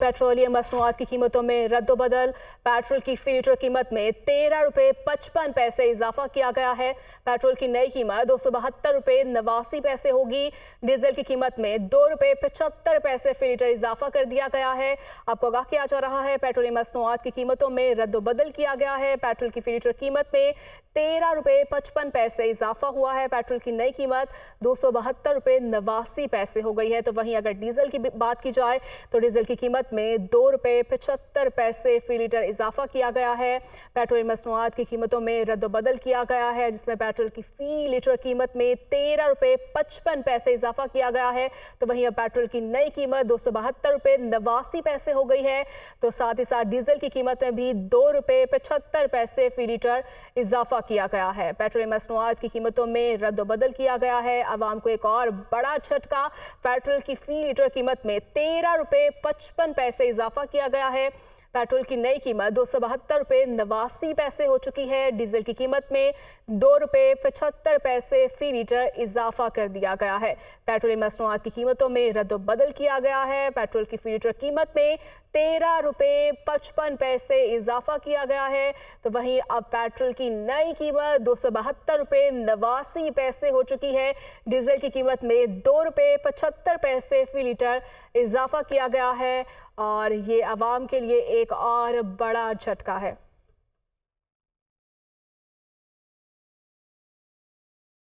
Petroleum मसनूआत की कीमतों में रद्दोबदल। पेट्रोल की फी लीटर कीमत में 13 रुपये 55 पैसे इजाफा किया गया है। पेट्रोल की नई कीमत 272 रुपये 89 पैसे होगी। डीजल की कीमत में 2 रुपये 75 पैसे फी लीटर इजाफा कर दिया गया है। आपको आगाह किया जा रहा है पेट्रोलियम मसनूआत की कीमतों में रद्दोबदल किया गया है। पेट्रोल की फी लीटर कीमत में 13 रुपये 55 पैसे इजाफा हुआ है। पेट्रोल की नई कीमत 272 रुपये 89 पैसे हो गई है। तो वहीं अगर डीजल की बात की जाए तो डीजल की कीमत में 2 रुपये 75 पैसे फी लीटर इजाफा किया गया है। पेट्रोलियम मसनूआत की कीमतों में रद्दोबदल किया गया है, जिसमें पेट्रोल की फी लीटर कीमत में 13 रुपये 55 पैसे इजाफा किया गया है। तो वहीं अब पेट्रोल की नई कीमत 272 रुपये 89 पैसे हो गई है। तो साथ ही साथ डीजल की कीमत में भी 2 रुपये 75 पैसे फी लीटर इजाफा किया गया है। पेट्रोलियम मसनूआत की कीमतों में रद्दोबदल किया गया है। आवाम को एक और बड़ा झटका, पेट्रोल की फी लीटर कीमत में 13 रुपये 55 पैसे इजाफा किया गया है। पेट्रोल की नई कीमत 272 रुपये 89 पैसे हो चुकी है। डीजल की कीमत में 2 रुपये 75 पैसे फी लीटर इजाफा कर दिया गया है। पेट्रोलियम मसनूआत की कीमतों में रद्दोबदल किया गया है। पेट्रोल की फी लीटर कीमत में 13 रुपये 55 पैसे इजाफा किया गया है। तो वहीं अब पेट्रोल की नई कीमत 272 रुपये 89 पैसे हो चुकी है। डीजल की कीमत में 2 रुपये 75 पैसे फी लीटर इजाफा किया गया है और ये आवाम के लिए एक और बड़ा झटका है।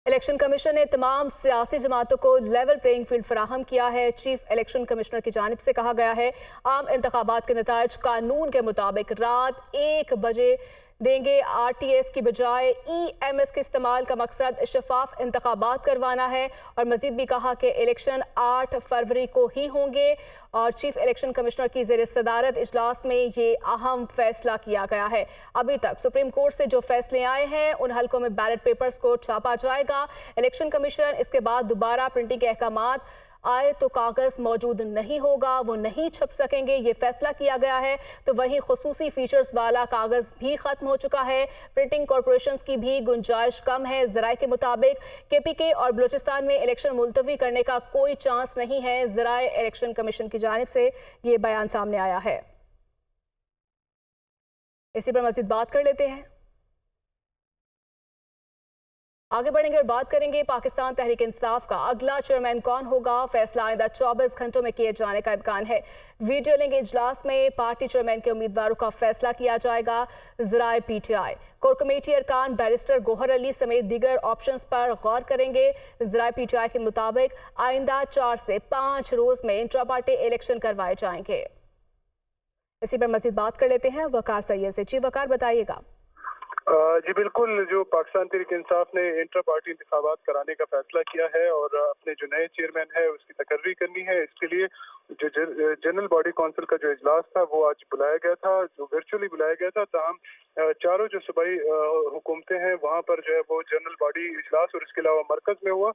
इलेक्शन कमीशन ने तमाम सियासी जमातों को लेवल प्लेइंग फील्ड फराहम किया है। चीफ इलेक्शन कमिश्नर की जानिब से कहा गया है आम इंतखाबात के नताइज कानून के मुताबिक रात 1 बजे देंगे। आरटीएस की बजाय ईएमएस के इस्तेमाल का मकसद शफाफ इंतखाबात करवाना है। और मजीद भी कहा कि इलेक्शन 8 फरवरी को ही होंगे। और चीफ इलेक्शन कमिश्नर की ज़ेर सदारत इजलास में ये अहम फैसला किया गया है। अभी तक सुप्रीम कोर्ट से जो फैसले आए हैं उन हलकों में बैलेट पेपर्स को छापा जाएगा। इलेक्शन कमीशन इसके बाद दोबारा प्रिंटिंग के अहकामात आए तो कागज़ मौजूद नहीं होगा, वो नहीं छप सकेंगे, ये फैसला किया गया है। तो वहीं खुसूसी फीचर्स वाला कागज़ भी ख़त्म हो चुका है। प्रिंटिंग कॉरपोरेशंस की भी गुंजाइश कम है। ज़राए के मुताबिक केपीके और बलूचिस्तान में इलेक्शन मुलतवी करने का कोई चांस नहीं है। ज़राए इलेक्शन कमीशन की जानिब से ये बयान सामने आया है। इसी पर मज़ीद बात कर लेते हैं, आगे बढ़ेंगे और बात करेंगे पाकिस्तान तहरीक इंसाफ का अगला चेयरमैन कौन होगा। फैसला आइंदा 24 घंटों में किए जाने का इम्कान है। वीडियो लिंक इजलास में पार्टी चेयरमैन के उम्मीदवारों का फैसला किया जाएगा। ज़राए पीटीआई कोर कमेटी अरकान बैरिस्टर गोहर अली समेत दीगर ऑप्शंस पर गौर करेंगे। ज़राए पीटीआई के मुताबिक आइंदा 4 से 5 रोज में इंट्रा पार्टी इलेक्शन करवाए जाएंगे। इसी पर मजीद बात कर लेते हैं वकार सैयद से। जी वकार, बताइएगा। जी बिल्कुल, जो पाकिस्तान तहरीक इंसाफ ने इंटर पार्टी इंतखाबात कराने का फैसला किया है और अपने जो नए चेयरमैन है उसकी तकर्री करनी है, इसके लिए जो जनरल बॉडी काउंसिल का जो इजलास था वो आज बुलाया गया था, जो वर्चुअली बुलाया गया था। ताहम चारों जो सूबाई हुकूमतें हैं वहाँ पर जो है वो जनरल बॉडी इजलास और इसके अलावा मरकज में हुआ,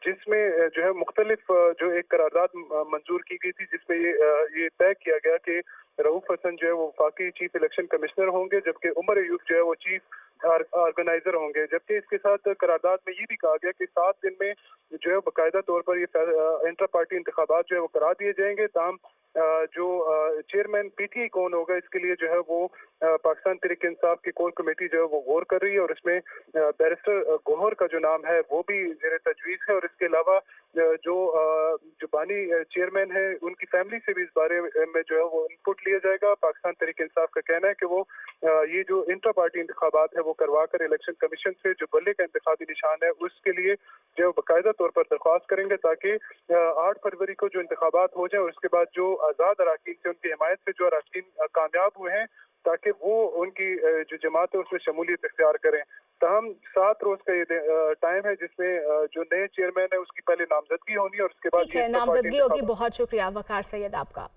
जिसमें जो है मुख्तलिफ जो एक करारदाद मंजूर की गई थी, जिसमें ये तय किया गया कि रऊफ हसन जो है वो वफाकी चीफ इलेक्शन कमिश्नर होंगे, जबकि उमर अयूब जो है वो चीफ ऑर्गेनाइजर होंगे। जबकि इसके साथ करारदाद में ये भी कहा गया कि 7 दिन में जो है बाकायदा तौर पर ये इंटर पार्टी इंतखाबात जो है वो करा दिए जाएंगे। ताहम जो चेयरमैन पीटीआई कौन होगा इसके लिए जो है वो पाकिस्तान तहरीक इंसाफ की कोर कमेटी जो है वो गौर कर रही है और इसमें बैरिस्टर गोहर का जो नाम है वो भी ज़ेर तजवीज़ है। और इसके अलावा जो बानी चेयरमैन है उनकी फैमिली से भी इस बारे में जो है वो इनपुट लिया जाएगा। पाकिस्तान तहरीक इंसाफ का कहना है कि वो ये जो इंटर पार्टी इंतखाबात है वो करवा कर इलेक्शन कमीशन से जो बल्ले का इंतखाबी निशान है उसके लिए जो बाकायदा तौर पर दरख्वास्त करेंगे, ताकि 8 फरवरी को जो इंतखाबात हो जाए और उसके बाद जो आज़ाद अराकीन से उनकी हिमायत से जो अराकीन कामयाब हुए हैं ताकि वो उनकी जो जमात है उसमें शमूलियत इख्तियार करें। तमाम 7 रोज का ये टाइम है जिसमें जो नए चेयरमैन है उसकी पहले नामजदगी होनी है और उसके बाद नामजदगी होगी। बहुत शुक्रिया वकार सैयद आपका।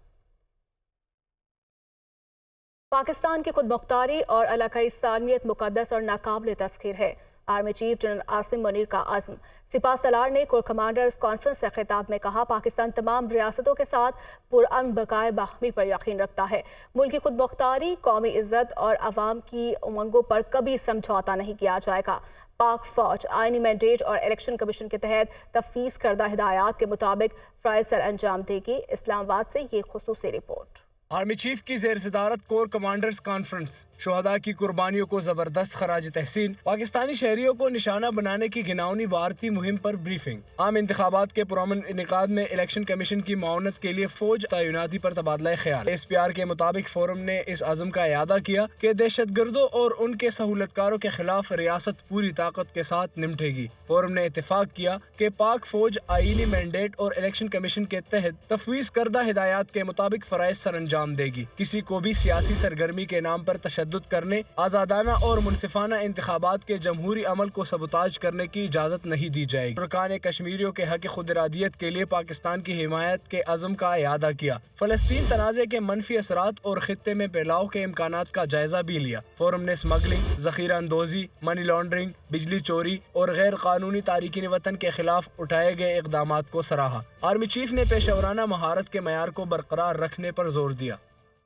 पाकिस्तान की खुद मुख्तारी और इलाकाई सालमियत मुकद्दस और नाकाबिल तस्खीर है। Army chief general Asim Munir का आज़म। सिपाह सलार ने कोर कमांडर्स कॉन्फ्रेंस से खिताब में कहा पाकिस्तान तमाम रियासतों के साथ पुरअमन बकाए बाहमी पर यकीन रखता है। मुल्क की खुद मुख्तारी, कौमी इज्जत और अवाम की उमंगों पर कभी समझौता नहीं किया जाएगा। पाक फौज आईनी मैंडेट और इलेक्शन कमीशन के तहत तफवीज़ करदा हिदायत के मुताबिक फ़राइज़ सर अंजाम देगी। इस्लामाबाद से ये खुसूसी रिपोर्ट। آرمی چیف کی زیر صدارت کور کمانڈرز کانفرنس، شہداء کی قربانیوں کو زبردست خراج تحسین، پاکستانی شہریوں کو نشانہ بنانے کی گھناؤنی بھارتی مہم پر بریفنگ، عام انتخابات کے پرامن انعقاد میں الیکشن کمیشن کی معاونت کے لیے فوج تعیناتی پر تبادلہ خیال۔ ایس پی آر کے مطابق فورم نے اس عزم کا اعادہ کیا کہ دہشت گردوں اور ان کے سہولت کاروں کے خلاف ریاست پوری طاقت کے ساتھ نمٹے گی۔ فورم نے اتفاق کیا کہ پاک فوج آئینی مینڈیٹ اور الیکشن کمیشن کے تحت تفویض کردہ ہدایات کے مطابق فرائض سر انجام دے گی۔ کسی کو بھی سیاسی سرگرمی کے نام پر تشدد کرنے، آزادانہ اور منصفانہ انتخابات کے جمہوری عمل کو سبوتاژ کرنے کی اجازت نہیں دی جائے گی۔ رکان کشمیریوں کے حق خود ارادیت کے لیے پاکستان کی حمایت کے عزم کا اعادہ کیا۔ فلسطین تنازع کے منفی اثرات اور خطے میں پھیلاؤ کے امکانات کا جائزہ بھی لیا۔ فورم نے اسمگلنگ، ذخیرہ اندوزی، منی لانڈرنگ، بجلی چوری اور غیر قانونی تارکین وطن کے خلاف اٹھائے گئے اقدامات کو سراہا۔ آرمی چیف نے پیشہ ورانہ مہارت کے معیار کو برقرار رکھنے پر زور دیا۔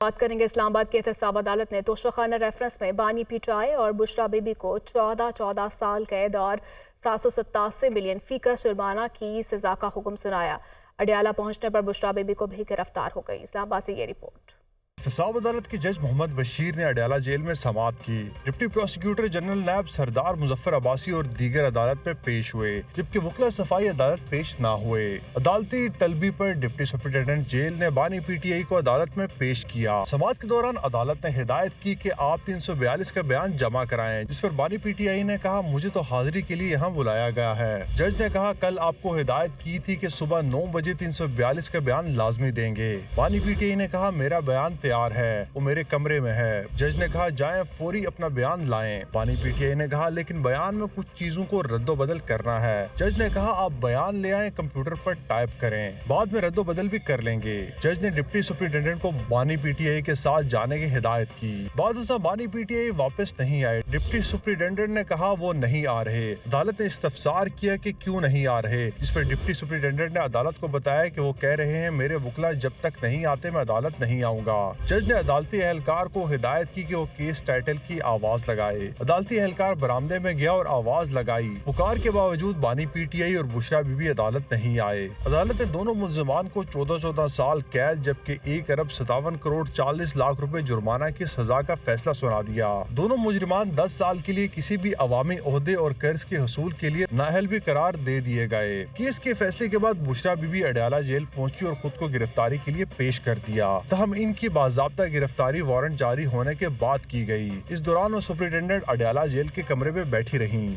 بات کریں گے اسلام آباد کی احتساب عدالت نے توشہ ریفرنس میں بانی پی ٹی آئی اور بشرا بی بی کو 14 سال قید اور 787 ملین فی کا جرمانہ کی سزا کا حکم سنایا۔ اڈیالہ پہنچنے پر بشرا بی بی کو بھی گرفتار ہو گئی۔ اسلام آباد سے یہ رپورٹ۔ احتساب عدالت کے جج محمد بشیر نے اڈیالہ جیل میں سماعت کی۔ ڈپٹی پروسیکیوٹر جنرل نیب سردار مظفر عباسی اور دیگر عدالت میں پیش ہوئے، جبکہ وکلا صفائی عدالت پیش نہ ہوئے۔ عدالتی طلبی پر ڈپٹی سپرنٹینڈنٹ جیل نے بانی پی ٹی آئی کو عدالت میں پیش کیا۔ سماعت کے دوران عدالت نے ہدایت کی کہ آپ 342 کا بیان جمع کرائیں، جس پر بانی پی ٹی آئی نے کہا مجھے تو حاضری کے لیے یہاں بلایا گیا ہے۔ جج نے کہا کل آپ کو ہدایت کی تھی کہ صبح 9 بجے 342 کا بیان لازمی دیں گے۔ بانی پی ٹی آئی نے کہا میرا بیان تیار ہے، وہ میرے کمرے میں ہے۔ جج نے کہا جائیں فوری اپنا بیان لائیں۔ بانی پی ٹی آئی نے کہا لیکن بیان میں کچھ چیزوں کو رد و بدل کرنا ہے۔ جج نے کہا آپ بیان لے آئیں، کمپیوٹر پر ٹائپ کریں، بعد میں رد و بدل بھی کر لیں گے۔ جج نے ڈپٹی سپرنٹینڈنٹ کو بانی پی ٹی آئی کے ساتھ جانے کی ہدایت کی۔ بعد ازاں بانی پی ٹی آئی واپس نہیں آئے۔ ڈپٹی سپرنٹینڈنٹ نے کہا وہ نہیں آ رہے۔ عدالت نے استفسار کیا کہ کیوں نہیں آ رہے، جس پر ڈپٹی سپرنٹینڈنٹ نے عدالت کو بتایا کہ وہ کہہ رہے ہیں میرے وکلا جب تک نہیں آتے میں عدالت نہیں آؤں گا۔ جج نے عدالتی اہلکار کو ہدایت کی کہ وہ کیس ٹائٹل کی آواز لگائے۔ عدالتی اہلکار برآمدے میں گیا اور آواز لگائی۔ پکار کے باوجود بانی پی ٹی آئی اور بشرا بی بی عدالت نہیں آئے۔ عدالت نے دونوں ملزمان کو 14 سال قید جبکہ 1 ارب 57 کروڑ 40 لاکھ روپے جرمانہ کی سزا کا فیصلہ سنا دیا۔ دونوں مجرمان 10 سال کے لیے کسی بھی عوامی عہدے اور قرض کے حصول کے لیے نااہل بھی قرار دے دیے گئے۔ کیس کے فیصلے کے بعد بشرا بی بی اڈیالہ جیل پہنچی اور خود کو گرفتاری کے لیے پیش کر دیا، تاہم ان کی باضابطہ گرفتاری وارنٹ جاری ہونے کے بعد کی گئی۔ اس دوران وہ سپرنٹینڈنٹ اڈیالہ جیل کے کمرے میں بیٹھی رہیں۔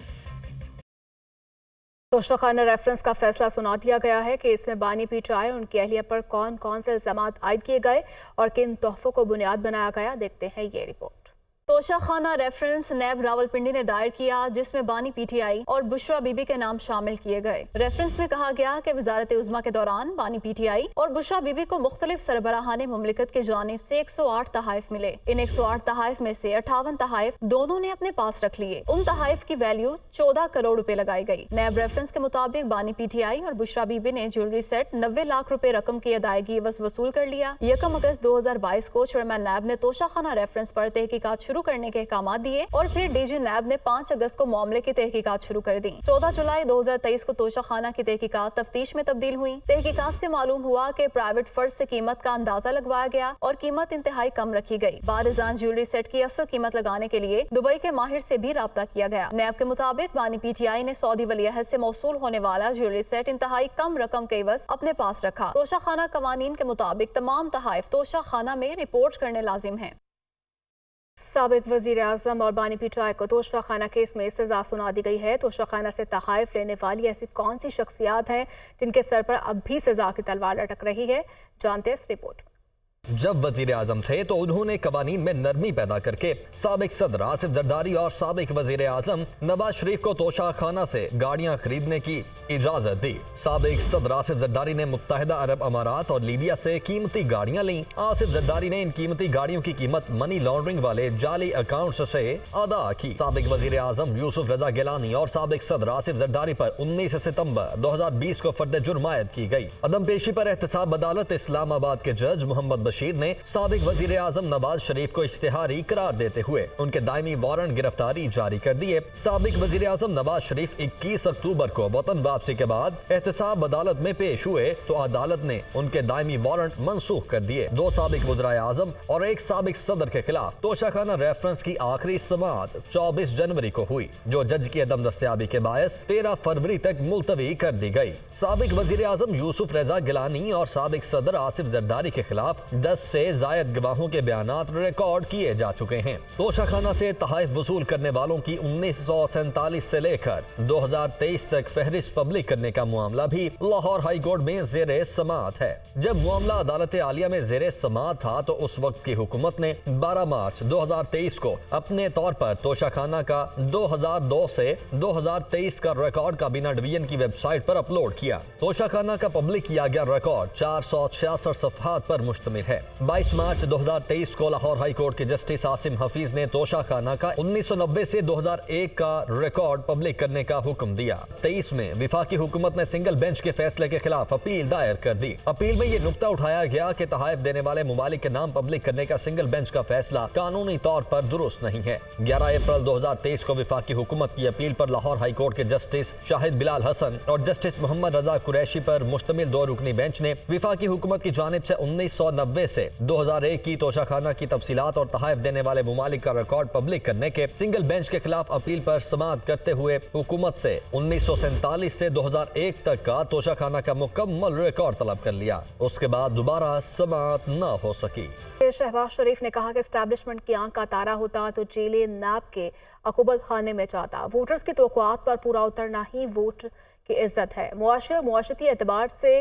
توشہ خانہ ریفرنس کا فیصلہ سنا دیا گیا ہے کہ اس میں بانی پی ٹی آئی اور ان کی اہلیہ پر کون کون سے الزامات عائد کیے گئے اور کن تحفوں کو بنیاد بنایا گیا۔ دیکھتے ہیں یہ رپورٹ۔ توشہ خانہ ریفرنس نیب راولپنڈی نے دائر کیا جس میں بانی پی ٹی آئی اور بشرا بی بی کے نام شامل کیے گئے۔ ریفرنس میں کہا گیا کہ وزارت عظمیٰ کے دوران بانی پی ٹی آئی اور بشرا بی بی کو مختلف سربراہان مملکت کی جانب سے 108 تحائف ملے۔ ان 108 تحائف میں سے 58 تحائف دونوں نے اپنے پاس رکھ لیے۔ ان تحائف کی ویلیو 14 کروڑ روپے لگائی گئی۔ نیب ریفرنس کے مطابق بانی پی ٹی آئی اور بشرا بی بی نے جیولری سیٹ 90 لاکھ روپے رقم کی ادائیگی عوض وصول کر لیا۔ 1 اگست 2022 کو چیئرمین نیب نے توشہ خانہ ریفرنس پر تحقیقات شروع کرنے کے احکامات دیے اور پھر ڈی جی نیب نے 5 اگست کو معاملے کی تحقیقات شروع کر دی۔ 14 جولائی 2023 کو توشہ خانہ کی تحقیقات تفتیش میں تبدیل ہوئی۔ تحقیقات سے معلوم ہوا کہ پرائیویٹ فرد سے قیمت کا اندازہ لگوایا گیا اور قیمت انتہائی کم رکھی گئی۔ بعد ازاں جیولری سیٹ کی اصل قیمت لگانے کے لیے دبئی کے ماہر سے بھی رابطہ کیا گیا۔ نیب کے مطابق بانی پی ٹی آئی نے سعودی ولی عہد سے موصول ہونے والا جیولری سیٹ انتہائی کم رقم کے عوض اپنے پاس رکھا۔ توشہ خانہ قوانین کے مطابق تمام تحائف توشہ خانہ میں رپورٹ کرنے لازم ہیں۔ سابق وزیر اعظم اور بانی پی ٹی آئی کو توشہ خانہ کیس میں سزا سنا دی گئی ہے۔ توشہ خانہ سے تحائف لینے والی ایسی کون سی شخصیات ہیں جن کے سر پر اب بھی سزا کی تلوار لٹک رہی ہے، جانتے اس رپورٹ۔ جب وزیر اعظم تھے تو انہوں نے قوانین میں نرمی پیدا کر کے سابق صدر آصف زرداری اور سابق وزیر اعظم نواز شریف کو توشہ خانہ سے گاڑیاں خریدنے کی اجازت دی۔ سابق صدر آصف زرداری نے متحدہ عرب امارات اور لیبیا سے قیمتی گاڑیاں لیں۔ آصف زرداری نے ان قیمتی گاڑیوں کی قیمت منی لانڈرنگ والے جعلی اکاؤنٹس سے ادا کی۔ سابق وزیر اعظم یوسف رضا گیلانی اور سابق صدر آصف زرداری پر 19 ستمبر 2020 کو فرد جرم عائد کی گئی۔ عدم پیشی پر احتساب عدالت اسلام آباد کے جج محمد बशीर ने साबिक वजीर आजम नवाज शरीफ को इश्तिहारी करार देते हुए उनके दायमी वारंट गिरफ्तारी जारी कर दिए। साबिक वजीर आजम नवाज शरीफ 21 अक्टूबर को वतन वापसी के बाद एहतसाब अदालत में पेश हुए तो अदालत ने उनके दायमी वारंट मनसूख कर दिए। 2 साबिक वज़ीर आज़म और 1 साबिक सदर के खिलाफ तोशाखाना रेफरेंस की आखिरी समाअत 24 जनवरी को हुई, जो जज की अदम दस्तयाबी के बायस 13 फरवरी तक मुलतवी कर दी गई। साबिक वजीर आजम यूसुफ रजा गिलानी और साबिक सदर आसिफ जरदारी के खिलाफ 10 से जायद गवाहों के बयानात रिकॉर्ड किए जा चुके हैं। तोशाखाना से तहाइफ वसूल करने वालों की 1947 से लेकर 2023 तक फहरिस्त पब्लिक करने का मामला भी लाहौर हाई कोर्ट में ज़ेरे समाअत है। जब मामला अदालत आलिया में ज़ेरे समाअत था तो उस वक्त की हुकूमत ने 12 मार्च 2023 को अपने तौर पर तोशाखाना का 2002 से 2023 का रिकॉर्ड काबीना डिवीजन की वेबसाइट पर अपलोड किया। तोशाखाना का पब्लिक किया गया रिकॉर्ड 466 सफ़हात पर मुश्तमिल है। 22 मार्च 2023 को लाहौर हाई कोर्ट के जस्टिस आसिम हफीज ने तोशाखाना का 1990 से 2001 का रिकॉर्ड पब्लिक करने का हुक्म दिया। 23 में विफाकी हुकूमत ने सिंगल बेंच के फैसले के खिलाफ अपील दायर कर दी। अपील में ये नुक्ता उठाया गया कि तहाइफ देने वाले मुमालिक के नाम पब्लिक करने का सिंगल बेंच का फैसला कानूनी तौर पर दुरुस्त नहीं है। 11 अप्रैल 2023 को विफाकी हुकूमत की अपील पर लाहौर हाई कोर्ट के जस्टिस शाहिद बिलाल हसन और जस्टिस मोहम्मद रजा कुरैशी पर मुश्तमिल 2 रुकनी बेंच ने विफाकी हुकूमत की जानिब से 1990 से 2001 की तोशाखाना की तफसीलात और तहाइफ देने वाले मुमालिक का रिकॉर्ड पब्लिक करने के सिंगल बेंच के खिलाफ अपील पर समाअत करते हुए हुकूमत से 1947 से 2001 तक का तोशाखाना का मुकम्मल रिकॉर्ड तलब कर लिया। उसके बाद दोबारा समाअत न हो सकी। शहबाज शरीफ ने कहा कि एस्टैब्लिशमेंट की आंख का तारा होता तो जेले नैब के अकूबत खाने में जाता। वोटर्स की तवक्कुआत पर पूरा उतरना ही वोट की इज्जत है। मुआशी और मुआशरती एतबार से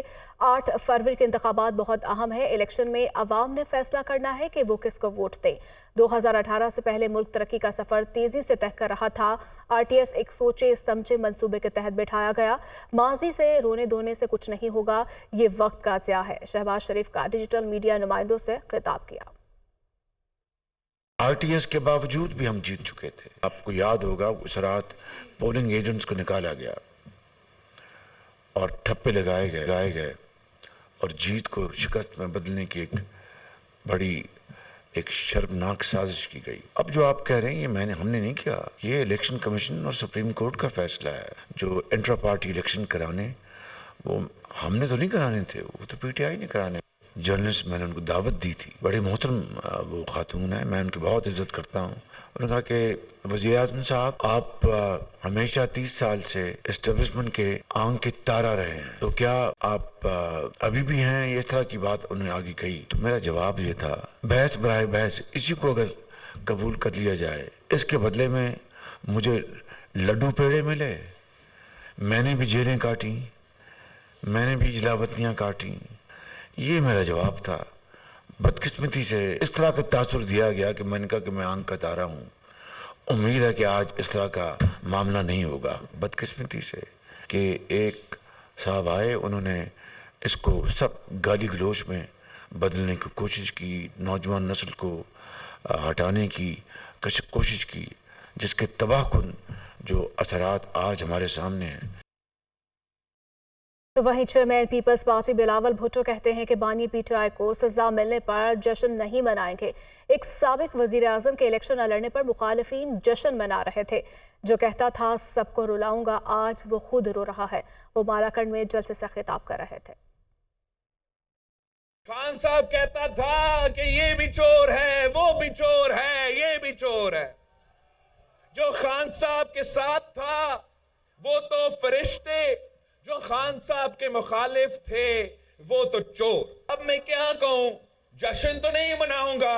8 फरवरी के इंतखाबात बहुत अहम है। इलेक्शन में अवाम ने फैसला करना है कि वो किसको वोट दे। 2018 से पहले मुल्क तरक्की का सफर तेजी से तय कर रहा था। RTS एक सोचे समझे मंसूबे के तहत बिठाया गया। माजी से रोने धोने से कुछ नहीं होगा, ये वक्त का ज़िया है। शहबाज शरीफ का डिजिटल मीडिया नुमाइंदों से खिताब किया। RTS के बावजूद भी हम जीत चुके थे। आपको याद होगा उस रात पोलिंग एजेंट्स को निकाला गया और ठप्पे लगाए गए और जीत को शिकस्त में बदलने की एक शर्मनाक साजिश की गई। अब जो आप कह रहे हैं ये हमने नहीं किया, ये इलेक्शन कमीशन और सुप्रीम कोर्ट का फैसला है। जो इंट्रा पार्टी इलेक्शन कराने वो हमने तो नहीं कराने थे, वो तो PTI ने कराने। जर्नलिस्ट मैंने उनको दावत दी थी, बड़े मोहतरम वो खातून है, मैं उनकी बहुत इज्जत करता हूँ। उन्होंने कहा कि वज़ीर आज़म साहब आप हमेशा 30 साल से एस्टेब्लिशमेंट के आंख के तारा रहे हैं, तो क्या आप अभी भी हैं? ये इस तरह की बात उन्होंने आगे कही। तो मेरा जवाब ये था, बहस बराए बहस, इसी को अगर कबूल कर लिया जाए, इसके बदले में मुझे लड्डू पेड़े मिले, मैंने भी जेलें काटी, मैंने भी जलावतनियाँ काटी, ये मेरा जवाब था। बदकिस्मती से इस तरह का तासुर दिया गया कि मैंने कहा कि मैं आंख का तारा हूँ। उम्मीद है कि आज इस तरह का मामला नहीं होगा। बदकिस्मती से कि एक साहब आए, उन्होंने इसको सब गाली गलोच में बदलने की कोशिश की, नौजवान नस्ल को हटाने की कोशिश की, जिसके तबाहकुन जो असरात आज हमारे सामने हैं। तो वहीं chairman Peoples Party Bilawal Bhutto कहते हैं कि बानी PTI को सजा मिलने पर जश्न नहीं मनाएंगे। एक साबिक वजीर आजम के इलेक्शन न लड़ने पर मुखालिफिन जश्न मना रहे थे। जो कहता था सबको रुलाऊंगा, आज वो खुद रो रहा है। वो मालाकंड में जलसे से खिताब कर रहे थे। खान साहब कहता था कि ये भी चोर है, वो भी चोर है, ये भी चोर है। जो खान साहब के साथ था वो तो फरिश्ते, जो खान साहब के मुखालिफ थे वो तो चोर। अब मैं क्या कहूं, जश्न तो नहीं मनाऊंगा,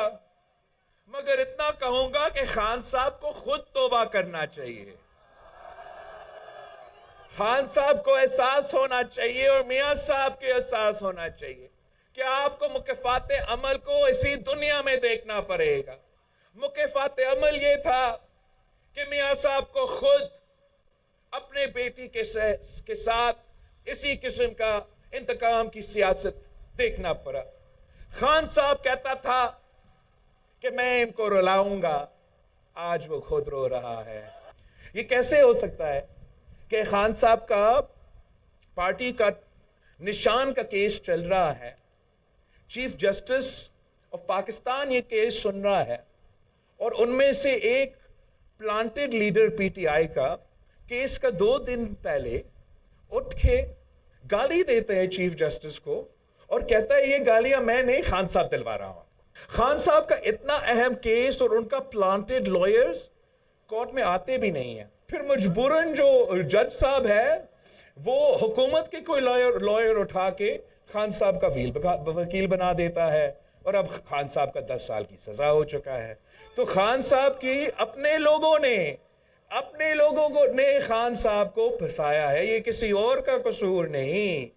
मगर इतना कहूंगा कि खान साहब को खुद तौबा करना चाहिए। खान साहब को एहसास होना चाहिए और मियां साहब के एहसास होना चाहिए कि आपको मुकफ़ाते अमल को इसी दुनिया में देखना पड़ेगा। मुकफ़ाते अमल ये था कि मियां साहब को खुद अपने बेटी के साथ इसी किस्म का इंतकाम की सियासत देखना पड़ा। खान साहब कहता था कि मैं इनको रुलाऊंगा, आज वो खुद रो रहा है। ये कैसे हो सकता है कि खान साहब का पार्टी का निशान का केस चल रहा है, चीफ जस्टिस ऑफ पाकिस्तान ये केस सुन रहा है और उनमें से एक प्लांटेड लीडर पीटीआई का केस का 2 दिन पहले उठ के गाली देते हैं चीफ जस्टिस को और कहता है ये गालियां मैं नहीं, खान साहब दिलवा रहा हूं। खान साहब का इतना अहम केस और उनका प्लांटेड लॉयर्स कोर्ट में आते भी नहीं है। फिर मजबूरन जो जज साहब है वो हुकूमत के कोई लॉयर उठा के खान साहब का वकील बना देता है और अब खान साहब का 10 साल की सजा हो चुका है। तो खान साहब की अपने लोगों ने खान साहब को फंसाया है, ये किसी और का कसूर नहीं।